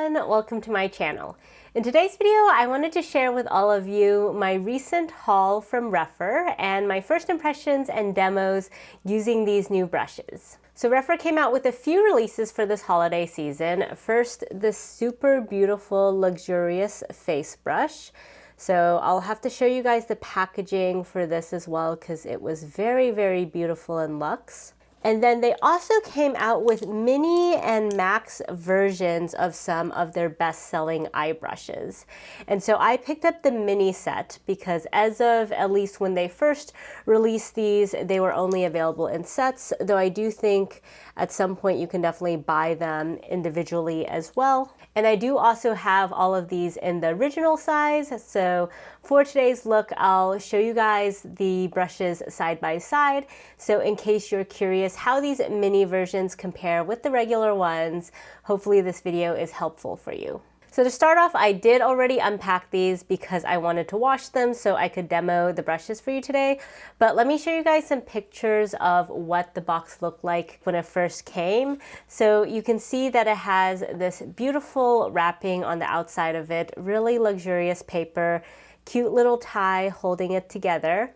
everyone, welcome to my channel. In today's video, I wanted to share with all of you my recent haul from Rephr and my first impressions and demos using these new brushes. So Rephr came out with a few releases for this holiday season. First, this super beautiful, luxurious face brush. So I'll have to show you guys the packaging for this as well because it was very, very beautiful and luxe. And then they also came out with mini and max versions of some of their best-selling eye brushes. And so I picked up the mini set because as of at least when they first released these, they were only available in sets, though I do think at some point you can definitely buy them individually as well. And I do also have all of these in the original size. So for today's look, I'll show you guys the brushes side by side. So in case you're curious how these mini versions compare with the regular ones, hopefully this video is helpful for you. So to start off, I did already unpack these because I wanted to wash them so I could demo the brushes for you today. But let me show you guys some pictures of what the box looked like when it first came. So you can see that it has this beautiful wrapping on the outside of it, really luxurious paper, cute little tie holding it together.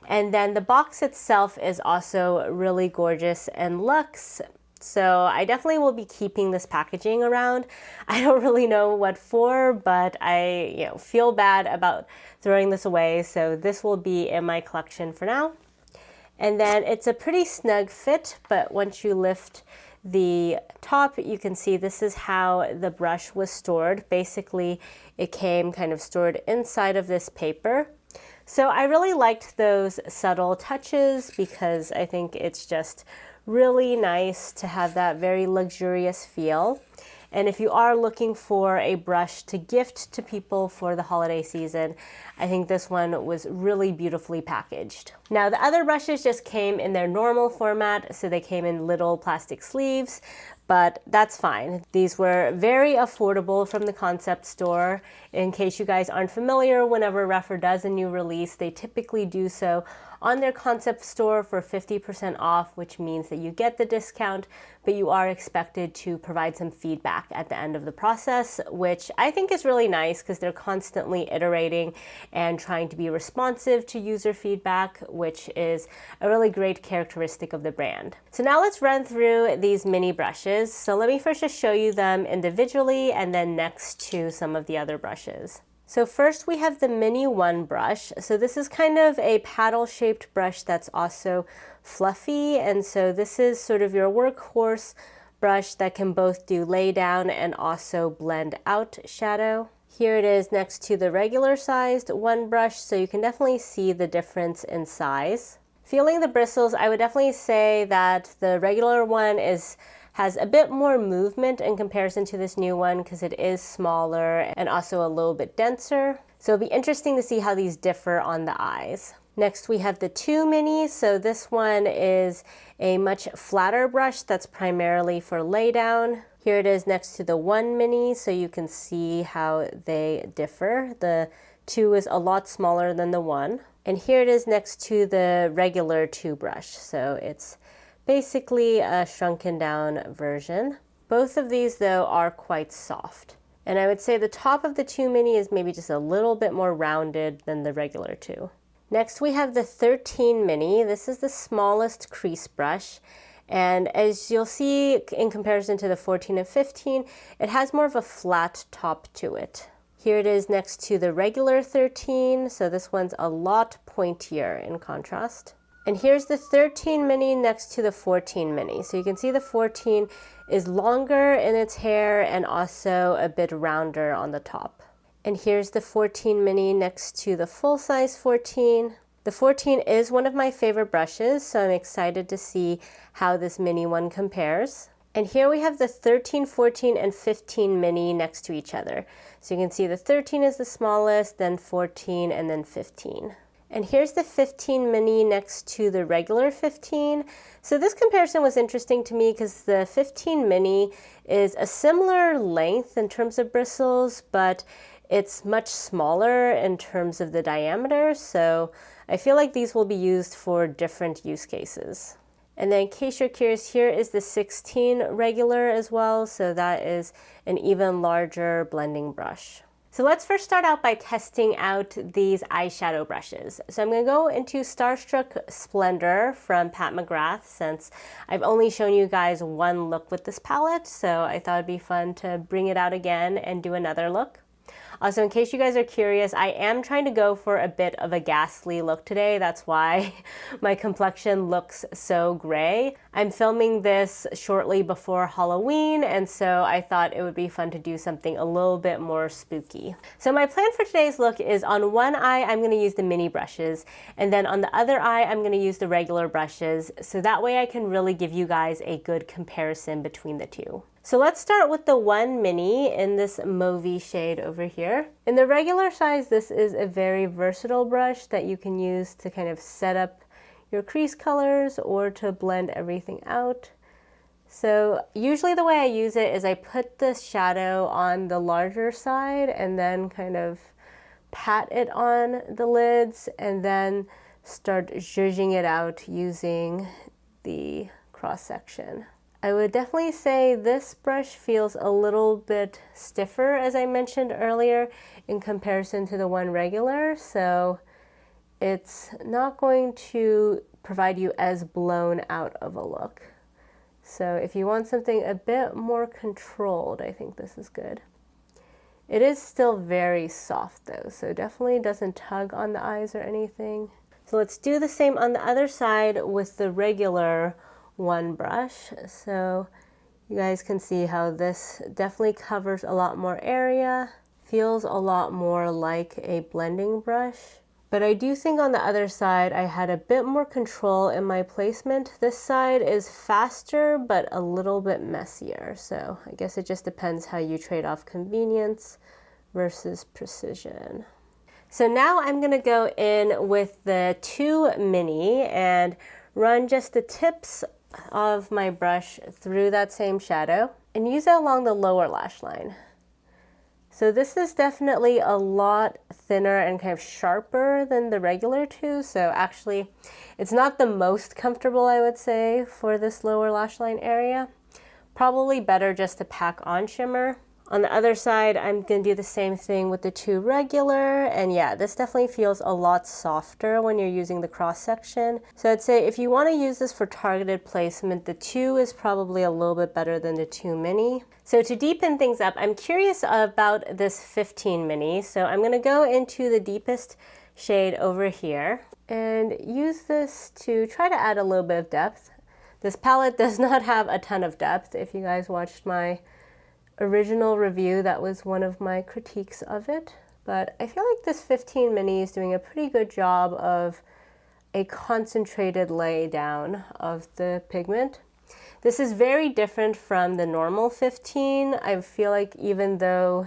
And then the box itself is also really gorgeous and luxe. So I definitely will be keeping this packaging around. I don't really know what for, but I feel bad about throwing this away. So this will be in my collection for now. And then it's a pretty snug fit, but once you lift the top, you can see this is how the brush was stored. Basically, it came kind of stored inside of this paper. So I really liked those subtle touches because I think it's just really nice to have that very luxurious feel. And if you are looking for a brush to gift to people for the holiday season, I think this one was really beautifully packaged. Now the other brushes just came in their normal format, so they came in little plastic sleeves, but that's fine. These were very affordable from the concept store. In case you guys aren't familiar, whenever Rephr does a new release, they typically do so on their concept store for 50% off, which means that you get the discount, but you are expected to provide some feedback at the end of the process, which I think is really nice because they're constantly iterating and trying to be responsive to user feedback, which is a really great characteristic of the brand. So now let's run through these mini brushes. So let me first just show you them individually and then next to some of the other brushes. So first we have the Mini 1 brush. So this is kind of a paddle-shaped brush that's also fluffy, and so this is sort of your workhorse brush that can both do lay down and also blend out shadow. Here it is next to the regular sized 1 brush, so you can definitely see the difference in size. Feeling the bristles, I would definitely say that the regular one has a bit more movement in comparison to this new one because it is smaller and also a little bit denser. So it'll be interesting to see how these differ on the eyes. Next we have the 2 minis. So this one is a much flatter brush that's primarily for lay down. Here it is next to the 1 mini, so you can see how they differ. The 2 is a lot smaller than the 1. And here it is next to the regular 2 brush. So it's basically a shrunken down version. Both of these though are quite soft. And I would say the top of the 2 mini is maybe just a little bit more rounded than the regular 2. Next we have the 13 mini. This is the smallest crease brush. And as you'll see in comparison to the 14 and 15, it has more of a flat top to it. Here it is next to the regular 13. So this one's a lot pointier in contrast. And here's the 13 mini next to the 14 mini. So you can see the 14 is longer in its hair and also a bit rounder on the top. And here's the 14 mini next to the full size 14. The 14 is one of my favorite brushes, so I'm excited to see how this mini one compares. And here we have the 13, 14, and 15 mini next to each other. So you can see the 13 is the smallest, then 14, and then 15. And here's the 15 mini next to the regular 15. So this comparison was interesting to me because the 15 mini is a similar length in terms of bristles, but it's much smaller in terms of the diameter. So I feel like these will be used for different use cases. And then in case you're curious, here is the 16 regular as well, so that is an even larger blending brush. So let's first start out by testing out these eyeshadow brushes. So I'm going to go into Starstruck Splendour from Pat McGrath, since I've only shown you guys one look with this palette, so I thought it'd be fun to bring it out again and do another look. Also, in case you guys are curious, I am trying to go for a bit of a ghastly look today. That's why my complexion looks so gray. I'm filming this shortly before Halloween, and so I thought it would be fun to do something a little bit more spooky. So my plan for today's look is on one eye, I'm going to use the mini brushes, and then on the other eye, I'm going to use the regular brushes, so that way I can really give you guys a good comparison between the two. So let's start with the one mini in this mauvey shade over here. In the regular size, this is a very versatile brush that you can use to kind of set up your crease colors or to blend everything out. So usually the way I use it is I put the shadow on the larger side and then kind of pat it on the lids and then start zhuzhing it out using the cross section. I would definitely say this brush feels a little bit stiffer, as I mentioned earlier, in comparison to the one regular, so it's not going to provide you as blown out of a look. So if you want something a bit more controlled, I think this is good. It is still very soft though, so definitely doesn't tug on the eyes or anything. So let's do the same on the other side with the regular one brush. So you guys can see how this definitely covers a lot more area, feels a lot more like a blending brush. But I do think on the other side I had a bit more control in my placement. This side is faster but a little bit messier, so I guess it just depends how you trade off convenience versus precision. So now I'm going to go in with the 2 mini and run just the tips of my brush through that same shadow and use it along the lower lash line. So this is definitely a lot thinner and kind of sharper than the regular 2, so actually it's not the most comfortable, I would say, for this lower lash line area. Probably better just to pack on shimmer. On the other side, I'm going to do the same thing with the 2 regular, and yeah, this definitely feels a lot softer when you're using the cross section. So I'd say if you want to use this for targeted placement, the 2 is probably a little bit better than the 2 mini. So to deepen things up, I'm curious about this 15 mini, so I'm going to go into the deepest shade over here and use this to try to add a little bit of depth. This palette does not have a ton of depth. If you guys watched my original review, that was one of my critiques of it, but I feel like this 15 mini is doing a pretty good job of a concentrated lay down of the pigment. This is very different from the normal 15. I feel like even though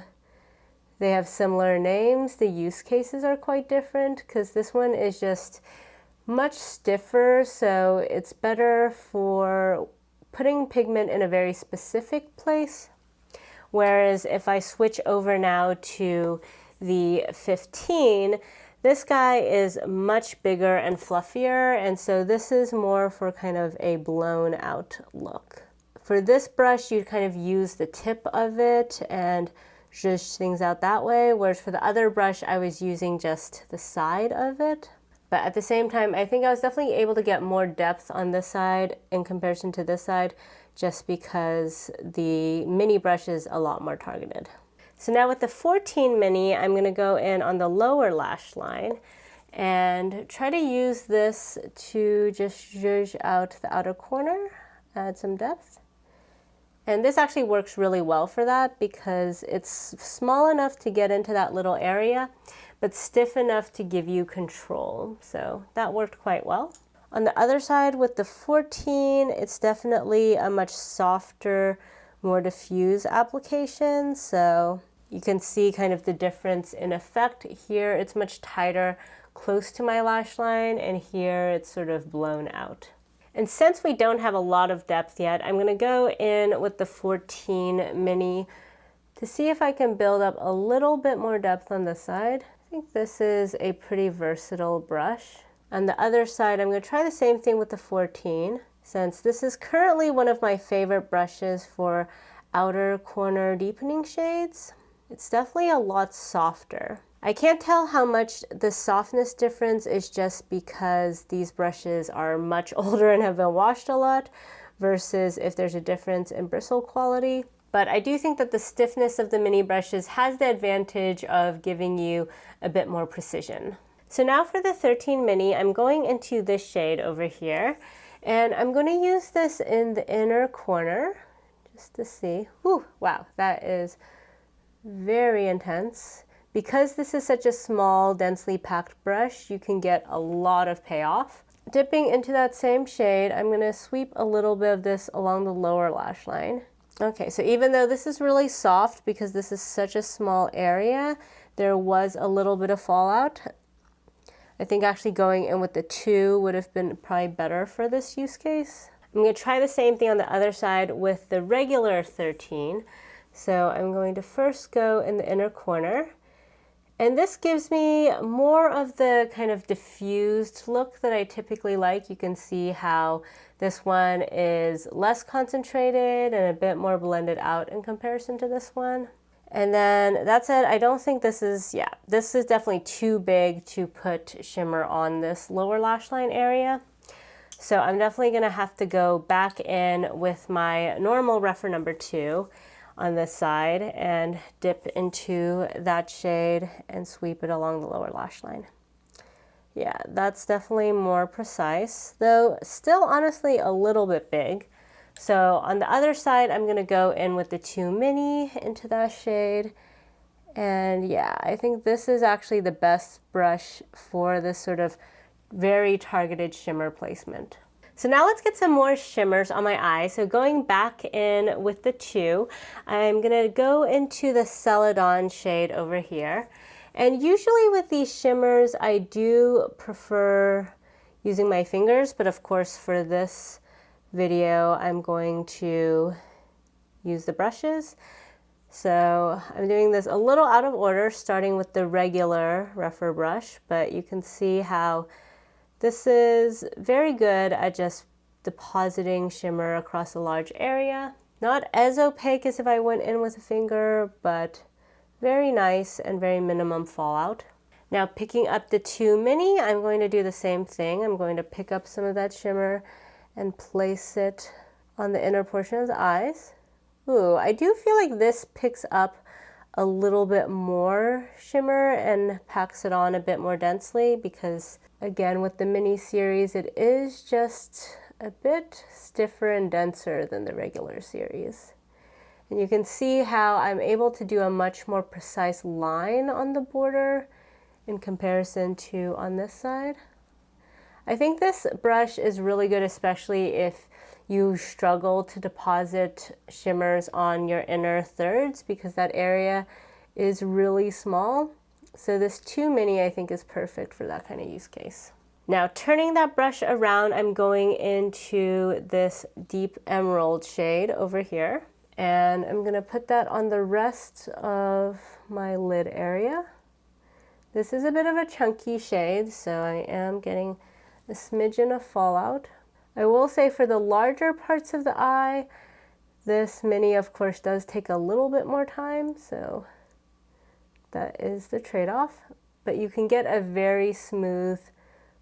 they have similar names, the use cases are quite different, because this one is just much stiffer, so it's better for putting pigment in a very specific place. Whereas if I switch over now to the 15, this guy is much bigger and fluffier, and so this is more for kind of a blown out look. For this brush, you kind of use the tip of it and zhuzh things out that way, whereas for the other brush, I was using just the side of it. But at the same time, I think I was definitely able to get more depth on this side in comparison to this side, just because the mini brush is a lot more targeted. So now with the 14 mini, I'm going to go in on the lower lash line and try to use this to just zhuzh out the outer corner, add some depth. And this actually works really well for that because it's small enough to get into that little area, but stiff enough to give you control. So that worked quite well. On the other side with the 14, it's definitely a much softer, more diffuse application. So you can see kind of the difference in effect. Here it's much tighter, close to my lash line, and here it's sort of blown out. And since we don't have a lot of depth yet, I'm going to go in with the 14 mini to see if I can build up a little bit more depth on this side. I think this is a pretty versatile brush. On the other side, I'm going to try the same thing with the 14. since this is currently one of my favorite brushes for outer corner deepening shades. It's definitely a lot softer. I can't tell how much the softness difference is just because these brushes are much older and have been washed a lot versus if there's a difference in bristle quality. But I do think that the stiffness of the mini brushes has the advantage of giving you a bit more precision. So now for the 13 mini, I'm going into this shade over here, and I'm going to use this in the inner corner just to see. Whew, wow, that is very intense. Because this is such a small, densely packed brush, you can get a lot of payoff. Dipping into that same shade, I'm going to sweep a little bit of this along the lower lash line. Okay, so even though this is really soft because this is such a small area, there was a little bit of fallout. I think actually going in with the 2 would have been probably better for this use case. I'm going to try the same thing on the other side with the regular 13. So I'm going to first go in the inner corner. And this gives me more of the kind of diffused look that I typically like. You can see how this one is less concentrated and a bit more blended out in comparison to this one. And then that said, I don't think this is, this is definitely too big to put shimmer on this lower lash line area. So I'm definitely going to have to go back in with my normal Rephr number 2 on this side and dip into that shade and sweep it along the lower lash line. Yeah, that's definitely more precise, though still honestly a little bit big. So on the other side, I'm going to go in with the 2 mini into that shade. And yeah, I think this is actually the best brush for this sort of very targeted shimmer placement. So now let's get some more shimmers on my eye. So going back in with the 2, I'm going to go into the Celadon shade over here. And usually with these shimmers, I do prefer using my fingers, but of course for this video, I'm going to use the brushes. So I'm doing this a little out of order, starting with the regular Rephr brush, but you can see how this is very good at just depositing shimmer across a large area. Not as opaque as if I went in with a finger, but very nice and very minimum fallout. Now picking up the 2 mini, I'm going to do the same thing. I'm going to pick up some of that shimmer and place it on the inner portion of the eyes. Ooh, I do feel like this picks up a little bit more shimmer and packs it on a bit more densely because, again, with the mini series, it is just a bit stiffer and denser than the regular series. And you can see how I'm able to do a much more precise line on the border in comparison to on this side. I think this brush is really good, especially if you struggle to deposit shimmers on your inner thirds because that area is really small. So this 2 mini I think is perfect for that kind of use case. Now turning that brush around, I'm going into this deep emerald shade over here. And I'm going to put that on the rest of my lid area. This is a bit of a chunky shade, so I am getting a smidgen of fallout. I will say for the larger parts of the eye, this mini of course does take a little bit more time, so that is the trade-off. But you can get a very smooth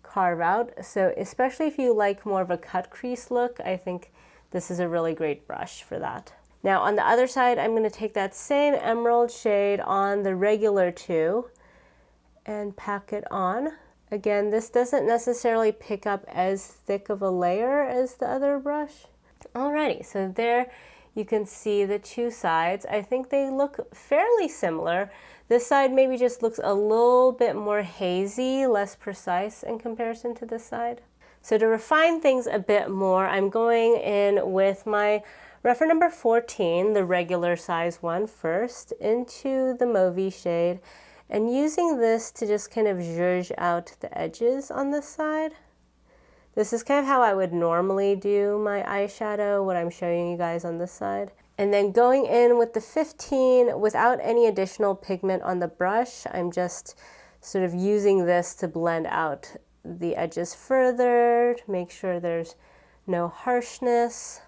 carve out, so especially if you like more of a cut crease look, I think this is a really great brush for that. Now on the other side, I'm going to take that same emerald shade on the regular 2 and pack it on. Again, this doesn't necessarily pick up as thick of a layer as the other brush. Alrighty, so there you can see the 2 sides. I think they look fairly similar. This side maybe just looks a little bit more hazy, less precise in comparison to this side. So to refine things a bit more, I'm going in with my Rephr number 14, the regular size one first, into the mauvey shade, and using this to just kind of zhuzh out the edges on this side. This is kind of how I would normally do my eyeshadow, what I'm showing you guys on this side. And then going in with the 15 without any additional pigment on the brush, I'm just sort of using this to blend out the edges further, to make sure there's no harshness,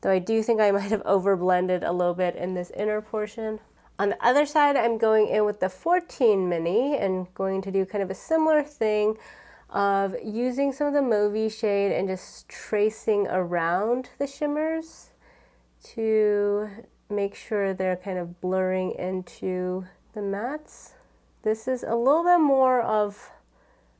though I do think I might have over-blended a little bit in this inner portion. On the other side, I'm going in with the 14 mini and going to do kind of a similar thing of using some of the Mauvey shade and just tracing around the shimmers to make sure they're kind of blurring into the mattes. This is a little bit more of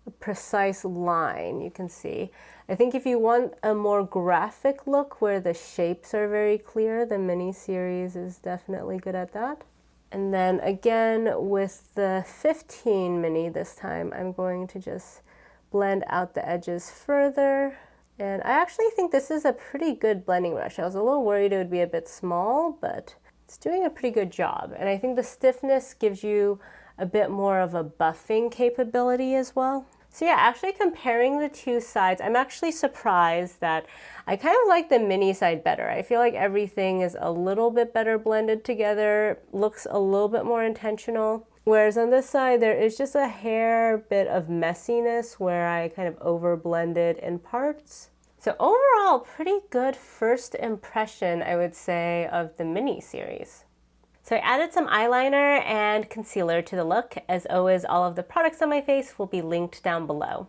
a precise line, you can see. I think if you want a more graphic look where the shapes are very clear, the mini series is definitely good at that. And then again with the 15 mini this time, I'm going to just blend out the edges further. And I actually think this is a pretty good blending brush. I was a little worried it would be a bit small, but it's doing a pretty good job. And I think the stiffness gives you a bit more of a buffing capability as well. So yeah, actually comparing the two sides, I'm actually surprised that I kind of like the mini side better. I feel like everything is a little bit better blended together, looks a little bit more intentional. Whereas on this side, there is just a hair bit of messiness where I kind of over blended in parts. So overall, pretty good first impression, I would say, of the mini series. So I added some eyeliner and concealer to the look. As always, all of the products on my face will be linked down below.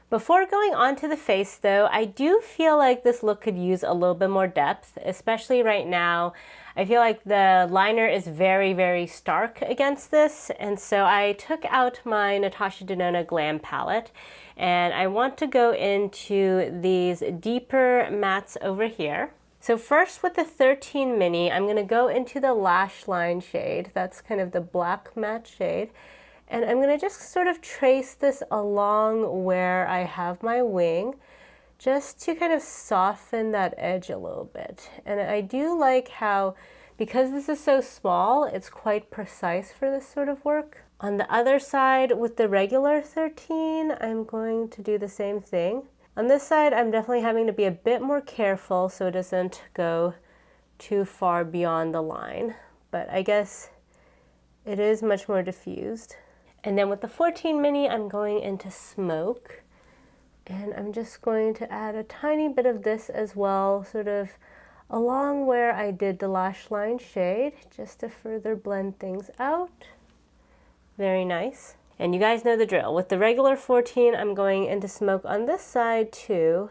Before going on to the face though, I do feel like this look could use a little bit more depth, especially right now. I feel like the liner is very, very stark against this, and so I took out my Natasha Denona Glam palette, and I want to go into these deeper mattes over here. So first with the 13 mini, I'm going to go into the lash line shade. That's kind of the black matte shade. And I'm going to just sort of trace this along where I have my wing, just to kind of soften that edge a little bit. And I do like how, because this is so small, it's quite precise for this sort of work. On the other side, with the regular 13, I'm going to do the same thing. On this side, I'm definitely having to be a bit more careful so it doesn't go too far beyond the line. But I guess it is much more diffused. And then with the 14 mini, I'm going into smoke. And I'm just going to add a tiny bit of this as well, sort of along where I did the lash line shade, just to further blend things out. Very nice. And you guys know the drill. With the regular 14, I'm going into smoke on this side too,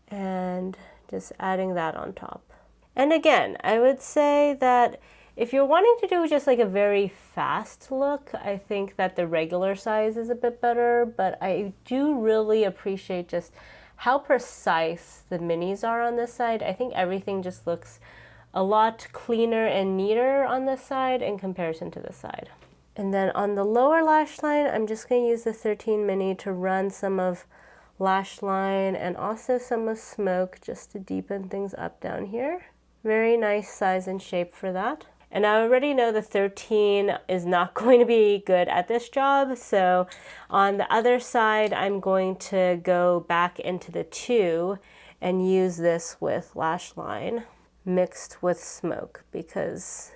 and just adding that on top. And again, I would say that if you're wanting to do just like a very fast look, I think that the regular size is a bit better, but I do really appreciate just how precise the minis are on this side. I think everything just looks a lot cleaner and neater on this side in comparison to this side. And then on the lower lash line, I'm just going to use the 13 mini to run some of lash line and also some of smoke just to deepen things up down here. Very nice size and shape for that. And I already know the 13 is not going to be good at this job, so on the other side, I'm going to go back into the 2 and use this with lash line mixed with smoke because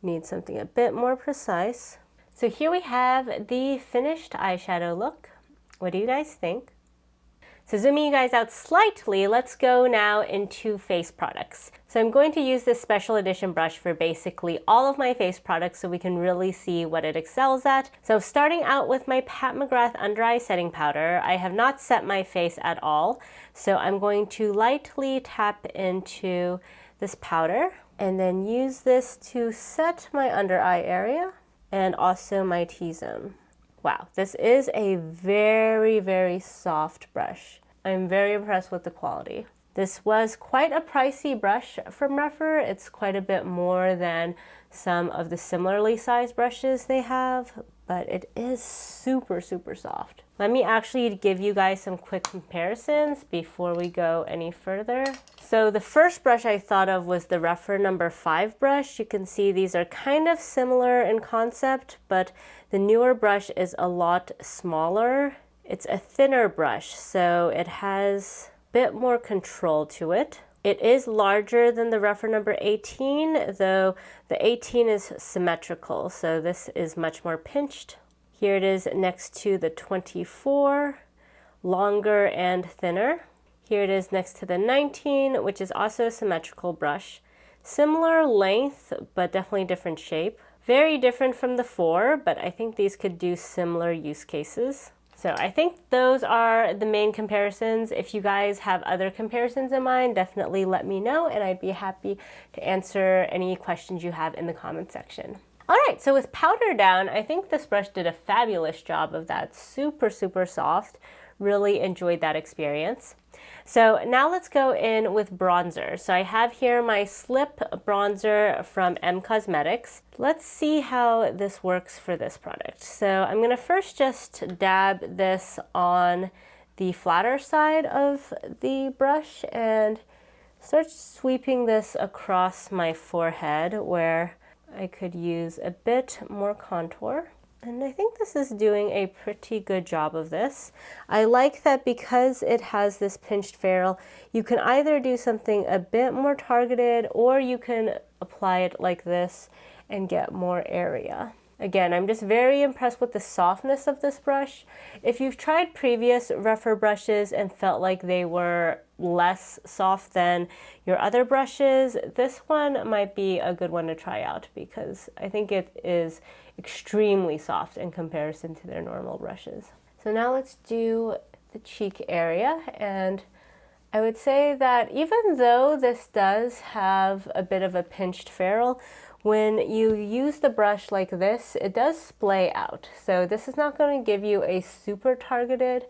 need something a bit more precise. So here we have the finished eyeshadow look. What do you guys think? So zooming you guys out slightly, let's go now into face products. So I'm going to use this special edition brush for basically all of my face products so we can really see what it excels at. So starting out with my Pat McGrath Under Eye Setting Powder, I have not set my face at all. So I'm going to lightly tap into this powder and then use this to set my under eye area and also my T-zone. Wow, this is a very, very soft brush. I'm very impressed with the quality. This was quite a pricey brush from Rephr. It's quite a bit more than some of the similarly sized brushes they have, but it is super, super soft. Let me actually give you guys some quick comparisons before we go any further. So the first brush I thought of was the Rephr number 5 brush. You can see these are kind of similar in concept, but the newer brush is a lot smaller. It's a thinner brush, so it has a bit more control to it. It is larger than the Rephr number 18, though the 18 is symmetrical, so this is much more pinched. Here it is next to the 24, longer and thinner. Here it is next to the 19, which is also a symmetrical brush. Similar length, but definitely different shape. Very different from the 4, but I think these could do similar use cases. So I think those are the main comparisons. If you guys have other comparisons in mind, definitely let me know and I'd be happy to answer any questions you have in the comment section. All right, so with powder down, I think this brush did a fabulous job of that. Super, super soft. Really enjoyed that experience. So now let's go in with bronzer. So I have here my Slip bronzer from M Cosmetics. Let's see how this works for this product. So I'm gonna first just dab this on the flatter side of the brush and start sweeping this across my forehead where I could use a bit more contour. And I think this is doing a pretty good job of this. I like that because it has this pinched ferrule, you can either do something a bit more targeted or you can apply it like this and get more area. Again, I'm just very impressed with the softness of this brush. If you've tried previous Rephr brushes and felt like they were less soft than your other brushes, this one might be a good one to try out because I think it is extremely soft in comparison to their normal brushes. So now let's do the cheek area, and I would say that even though this does have a bit of a pinched ferrule, when you use the brush like this, it does splay out. So this is not going to give you a super targeted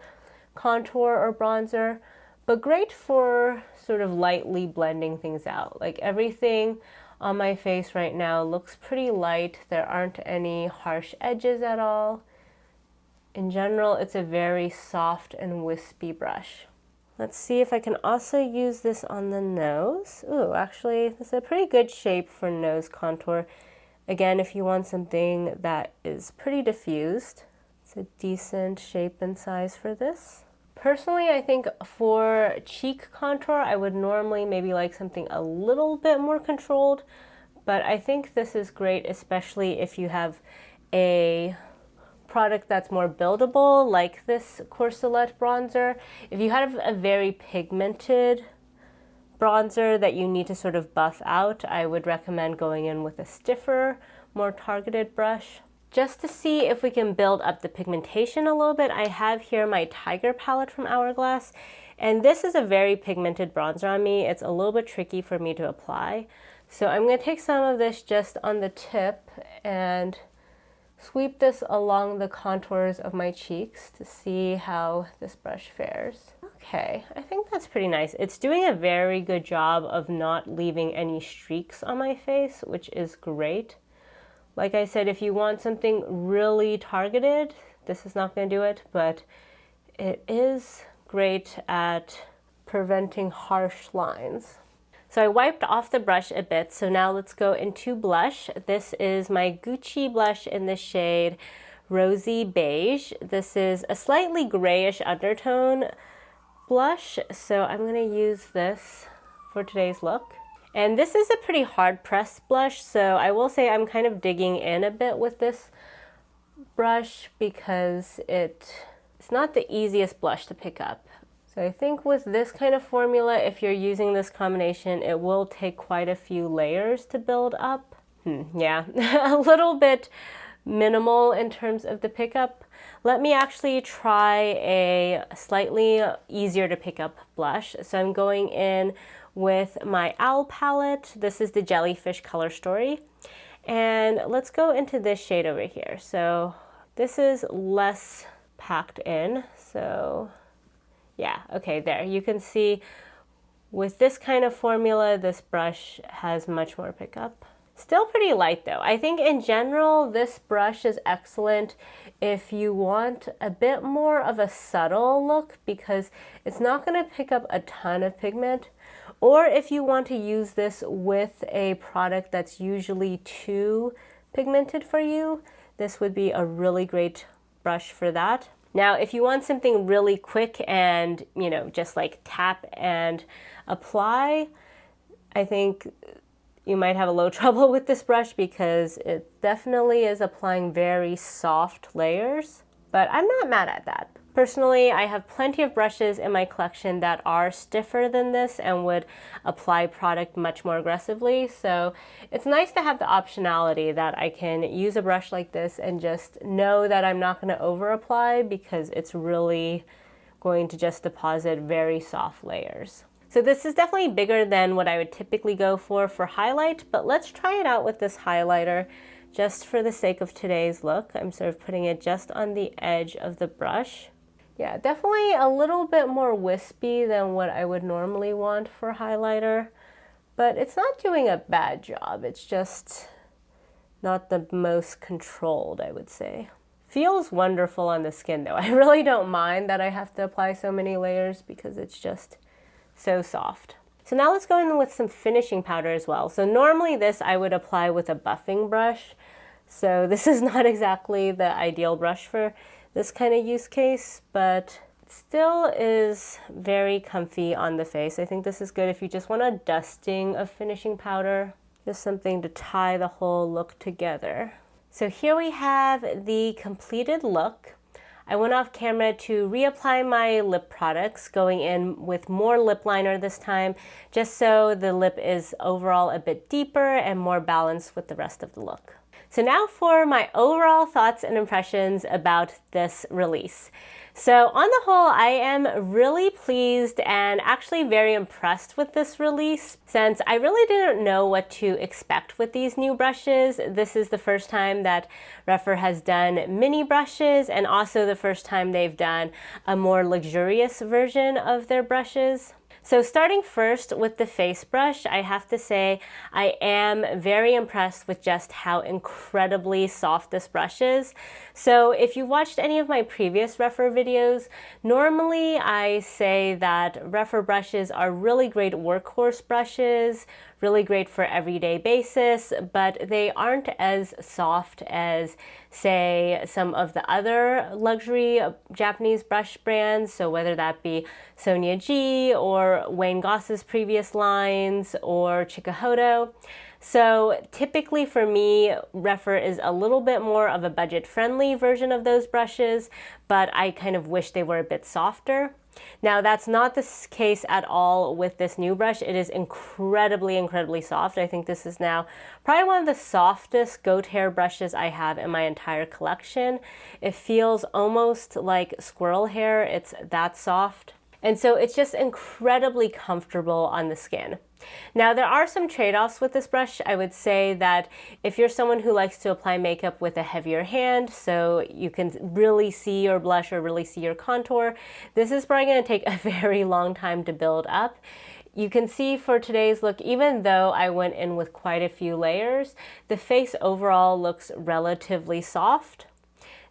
contour or bronzer, but great for sort of lightly blending things out. Like everything on my face right now looks pretty light. There aren't any harsh edges at all. In general, it's a very soft and wispy brush. Let's see if I can also use this on the nose. Ooh, actually, this is a pretty good shape for nose contour. Again, if you want something that is pretty diffused, it's a decent shape and size for this. Personally, I think for cheek contour, I would normally maybe like something a little bit more controlled, but I think this is great, especially if you have a product that's more buildable, like this Corselette bronzer. If you have a very pigmented bronzer that you need to sort of buff out, I would recommend going in with a stiffer, more targeted brush. Just to see if we can build up the pigmentation a little bit, I have here my Tiger palette from Hourglass, and this is a very pigmented bronzer on me. It's a little bit tricky for me to apply. So I'm going to take some of this just on the tip and sweep this along the contours of my cheeks to see how this brush fares. Okay, I think that's pretty nice. It's doing a very good job of not leaving any streaks on my face, which is great. Like I said, if you want something really targeted, this is not going to do it, but it is great at preventing harsh lines. So I wiped off the brush a bit, so now let's go into blush. This is my Gucci blush in the shade Rosy Beige. This is a slightly grayish undertone blush, so I'm going to use this for today's look. And this is a pretty hard pressed blush, so I will say I'm kind of digging in a bit with this brush because it's not the easiest blush to pick up. So I think with this kind of formula, if you're using this combination, it will take quite a few layers to build up. Yeah, a little bit minimal in terms of the pickup. Let me actually try a slightly easier to pick up blush. So I'm going in with my Owl palette. This is the Jellyfish Color Story. And let's go into this shade over here. So this is less packed in. So yeah, okay, there. You can see with this kind of formula, this brush has much more pickup. Still pretty light though. I think in general, this brush is excellent if you want a bit more of a subtle look because it's not going to pick up a ton of pigment. Or if you want to use this with a product that's usually too pigmented for you, this would be a really great brush for that. Now, if you want something really quick and, you know, just like tap and apply, I think you might have a little trouble with this brush because it definitely is applying very soft layers, but I'm not mad at that. Personally, I have plenty of brushes in my collection that are stiffer than this and would apply product much more aggressively. So it's nice to have the optionality that I can use a brush like this and just know that I'm not going to over apply, because it's really going to just deposit very soft layers. So this is definitely bigger than what I would typically go for highlight, but let's try it out with this highlighter just for the sake of today's look. I'm sort of putting it just on the edge of the brush. Yeah, definitely a little bit more wispy than what I would normally want for highlighter, but it's not doing a bad job. It's just not the most controlled, I would say. Feels wonderful on the skin though. I really don't mind that I have to apply so many layers because it's just so soft. So now let's go in with some finishing powder as well. So normally this I would apply with a buffing brush. So this is not exactly the ideal brush for this kind of use case, but it still is very comfy on the face. I think this is good if you just want a dusting of finishing powder, just something to tie the whole look together. So here we have the completed look. I went off camera to reapply my lip products, going in with more lip liner this time, just so the lip is overall a bit deeper and more balanced with the rest of the look. So now for my overall thoughts and impressions about this release. So on the whole, I am really pleased and actually very impressed with this release, since I really didn't know what to expect with these new brushes. This is the first time that Rephr has done mini brushes, and also the first time they've done a more luxurious version of their brushes. So starting first with the face brush, I have to say I am very impressed with just how incredibly soft this brush is. So if you watched any of my previous Rephr videos, normally I say that Rephr brushes are really great workhorse brushes, really great for everyday basis, but they aren't as soft as, say, some of the other luxury Japanese brush brands. So whether that be Sonia G or Wayne Goss's previous lines or Chikuhodo. So typically for me, Rephr is a little bit more of a budget-friendly version of those brushes, but I kind of wish they were a bit softer. Now that's not the case at all with this new brush. It is incredibly, incredibly soft. I think this is now probably one of the softest goat hair brushes I have in my entire collection. It feels almost like squirrel hair. It's that soft. And so it's just incredibly comfortable on the skin. Now there are some trade-offs with this brush. I would say that if you're someone who likes to apply makeup with a heavier hand, so you can really see your blush or really see your contour, this is probably going to take a very long time to build up. You can see for today's look, even though I went in with quite a few layers, the face overall looks relatively soft.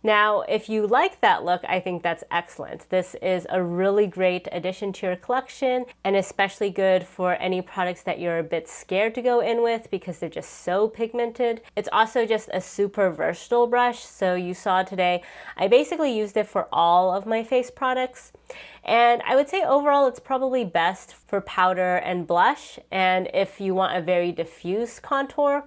Now, if you like that look, I think that's excellent. This is a really great addition to your collection, and especially good for any products that you're a bit scared to go in with because they're just so pigmented. It's also just a super versatile brush. So you saw today, I basically used it for all of my face products. And I would say overall it's probably best for powder and blush, and if you want a very diffuse contour.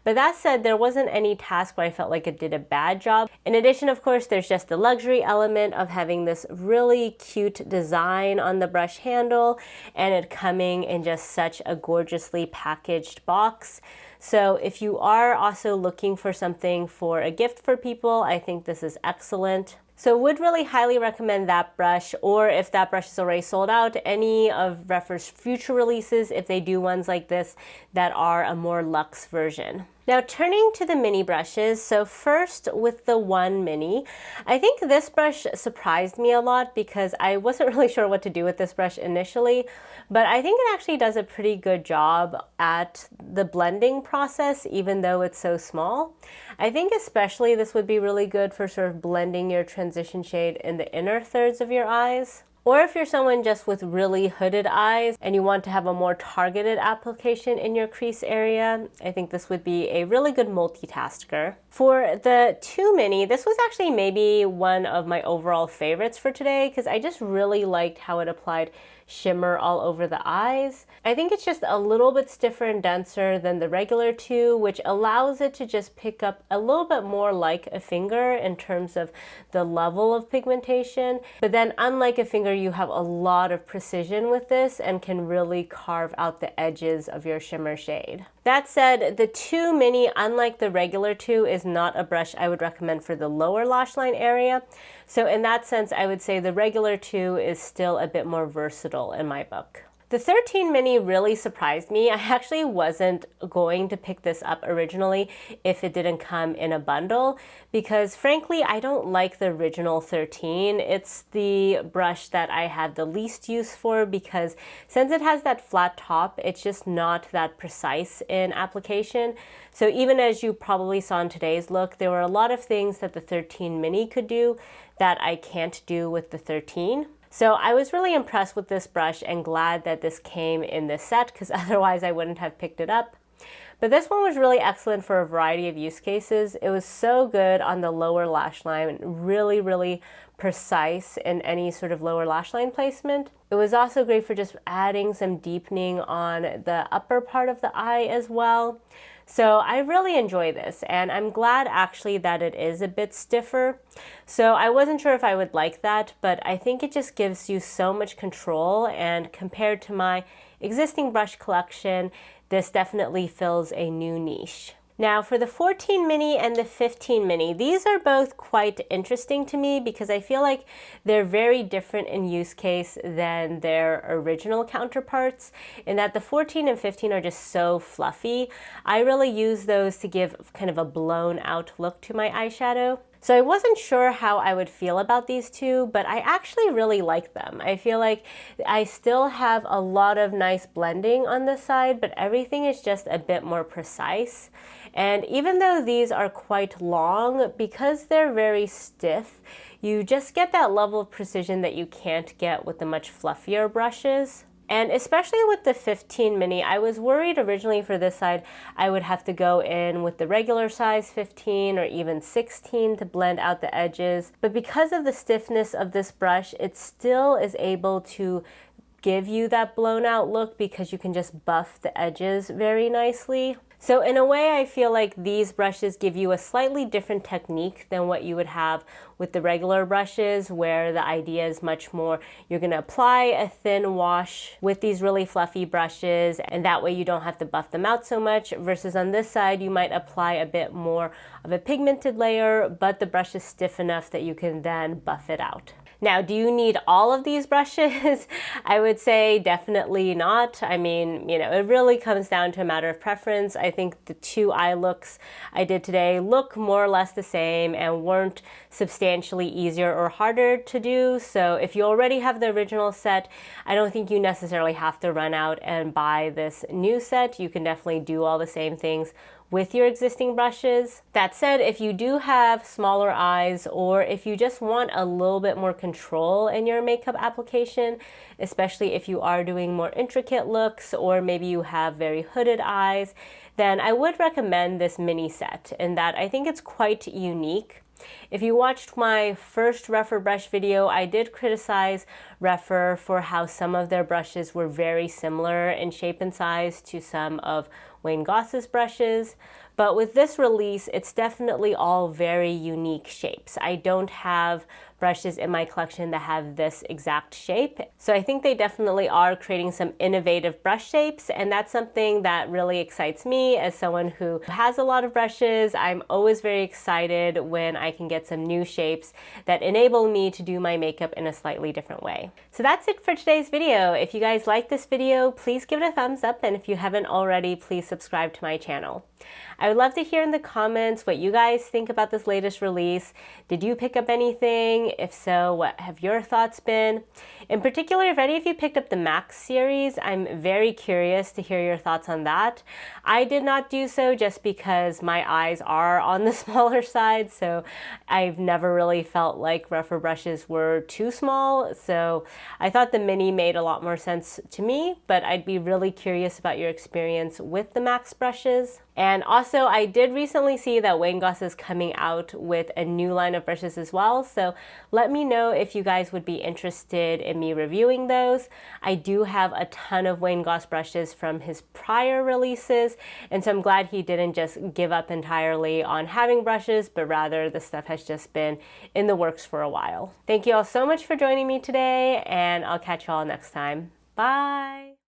But that said, there wasn't any task where I felt like it did a bad job. In addition, of course, there's just the luxury element of having this really cute design on the brush handle and it coming in just such a gorgeously packaged box. So if you are also looking for something for a gift for people, I think this is excellent. So would really highly recommend that brush, or if that brush is already sold out, any of Rephr's future releases, if they do ones like this that are a more luxe version. Now turning to the mini brushes, so first with the One Mini, I think this brush surprised me a lot because I wasn't really sure what to do with this brush initially, but I think it actually does a pretty good job at the blending process even though it's so small. I think especially this would be really good for sort of blending your transition shade in the inner thirds of your eyes. Or if you're someone just with really hooded eyes and you want to have a more targeted application in your crease area, I think this would be a really good multitasker. For the 2 Mini, this was actually maybe one of my overall favorites for today because I just really liked how it applied shimmer all over the eyes. I think it's just a little bit stiffer and denser than the regular two, which allows it to just pick up a little bit more like a finger in terms of the level of pigmentation. But then unlike a finger, you have a lot of precision with this and can really carve out the edges of your shimmer shade. That said, the 2 Mini, unlike the regular 2, is not a brush I would recommend for the lower lash line area. So in that sense, I would say the regular 2 is still a bit more versatile in my book. The 13 Mini really surprised me. I actually wasn't going to pick this up originally if it didn't come in a bundle, because frankly, I don't like the original 13. It's the brush that I have the least use for, because since it has that flat top, it's just not that precise in application. So even as you probably saw in today's look, there were a lot of things that the 13 Mini could do that I can't do with the 13. So I was really impressed with this brush and glad that this came in this set, because otherwise I wouldn't have picked it up. But this one was really excellent for a variety of use cases. It was so good on the lower lash line, really, really precise in any sort of lower lash line placement. It was also great for just adding some deepening on the upper part of the eye as well. So I really enjoy this, and I'm glad actually that it is a bit stiffer. So I wasn't sure if I would like that, but I think it just gives you so much control, and compared to my existing brush collection, this definitely fills a new niche. Now for the 14 Mini and the 15 Mini, these are both quite interesting to me because I feel like they're very different in use case than their original counterparts, in that the 14 and 15 are just so fluffy. I really use those to give kind of a blown out look to my eyeshadow. So I wasn't sure how I would feel about these two, but I actually really like them. I feel like I still have a lot of nice blending on this side, but everything is just a bit more precise. And even though these are quite long, because they're very stiff, you just get that level of precision that you can't get with the much fluffier brushes. And especially with the 15 Mini, I was worried originally for this side I would have to go in with the regular size 15 or even 16 to blend out the edges. But because of the stiffness of this brush, it still is able to give you that blown out look because you can just buff the edges very nicely. So in a way, I feel like these brushes give you a slightly different technique than what you would have with the regular brushes, where the idea is much more you're going to apply a thin wash with these really fluffy brushes, and that way you don't have to buff them out so much, versus on this side you might apply a bit more of a pigmented layer, but the brush is stiff enough that you can then buff it out. Now, do you need all of these brushes? I would say definitely not. I mean, you know, it really comes down to a matter of preference. I think the 2 eye looks I did today look more or less the same and weren't substantially easier or harder to do. So if you already have the original set, I don't think you necessarily have to run out and buy this new set. You can definitely do all the same things with your existing brushes. That said, if you do have smaller eyes, or if you just want a little bit more control in your makeup application, especially if you are doing more intricate looks, or maybe you have very hooded eyes, then I would recommend this mini set, in that I think it's quite unique. If you watched my first Rephr brush video, I did criticize Rephr for how some of their brushes were very similar in shape and size to some of Wayne Goss's brushes, but with this release, it's definitely all very unique shapes. I don't have brushes in my collection that have this exact shape, so I think they definitely are creating some innovative brush shapes, and that's something that really excites me as someone who has a lot of brushes. I'm always very excited when I can get some new shapes that enable me to do my makeup in a slightly different way. So that's it for today's video. If you guys like this video, please give it a thumbs up, and if you haven't already, please subscribe to my channel. I would love to hear in the comments what you guys think about this latest release. Did you pick up anything? If so, what have your thoughts been? In particular, if any of you picked up the Max series, I'm very curious to hear your thoughts on that. I did not do so just because my eyes are on the smaller side, so I've never really felt like Rephr brushes were too small, so I thought the mini made a lot more sense to me, but I'd be really curious about your experience with the Max brushes. And also, Also, I did recently see that Wayne Goss is coming out with a new line of brushes as well, so let me know if you guys would be interested in me reviewing those. I do have a ton of Wayne Goss brushes from his prior releases, and so I'm glad he didn't just give up entirely on having brushes, but rather the stuff has just been in the works for a while. Thank you all so much for joining me today, and I'll catch you all next time. Bye!